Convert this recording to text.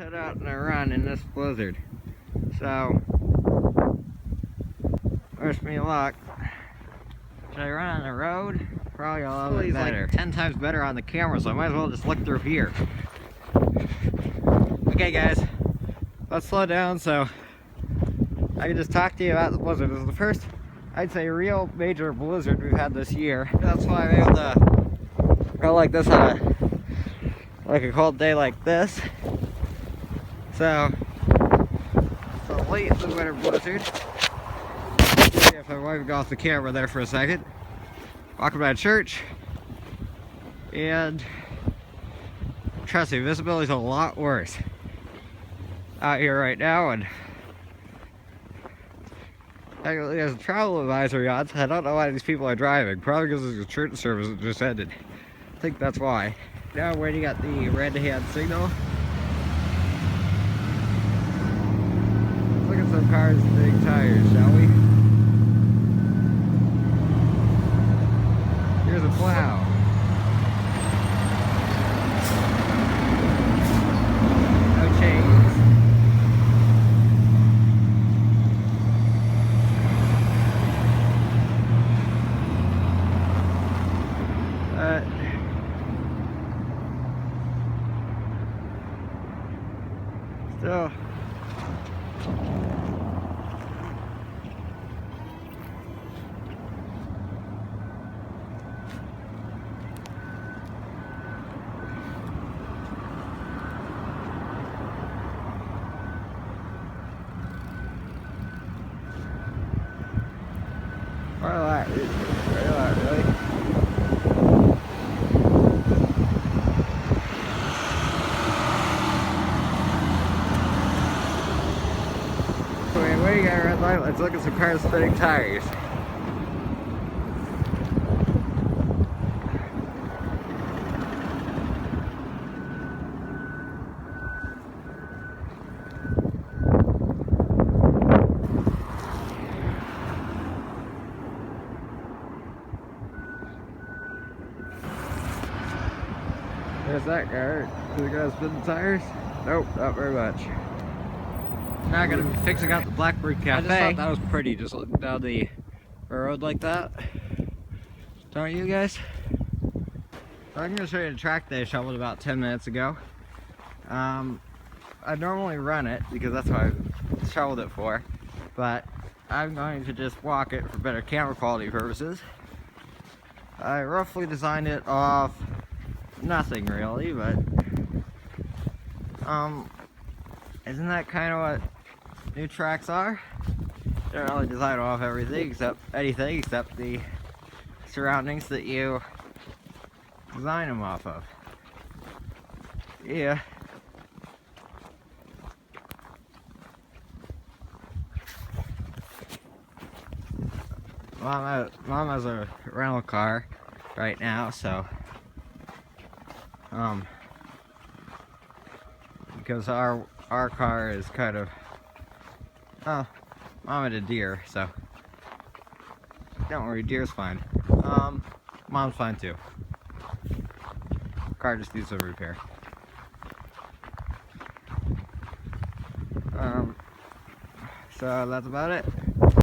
head out on a run in this blizzard. So, wish me luck. Should I run on the road? Probably a little bit better. Like 10 times better on the camera, so I might as well just look through here. Okay guys, let's slow down so I can just talk to you about the blizzard. This is the first, I'd say, real major blizzard we've had this year. That's why I'm able to go like this on like a cold day like this. So, it's a late in the winter blizzard. If I wipe off the camera there for a second. Walking by church, and trust me, visibility is a lot worse out here right now, and actually there's a travel advisory on, so I don't know why these people are driving. Probably because there's a church service that just ended. I think that's why. Now we're waiting at the red hand signal. Let's look at some cars and big tires, shall we? Here's a plow. No chains. Still. Really? We're waiting at a red light. Let's look at some cars spinning tires. There's that car. Is it gonna spin the tires? Nope, not very much. Now I'm gonna be fixing up the Blackbird Cafe. I just thought that was pretty, just looking down the road like that. Don't you guys? So I'm gonna show you the track that I shoveled about 10 minutes ago. I normally run it because that's what I shoveled it for, but I'm going to just walk it for better camera quality purposes. I roughly designed it off nothing really, but isn't that kind of what new tracks are? They don't really design off anything except the surroundings that you design them off of. Yeah. Mom has a rental car right now, so because our car is kind of, Mom had a deer, so don't worry, deer's fine. Mom's fine too. Car just needs some repair. So that's about it.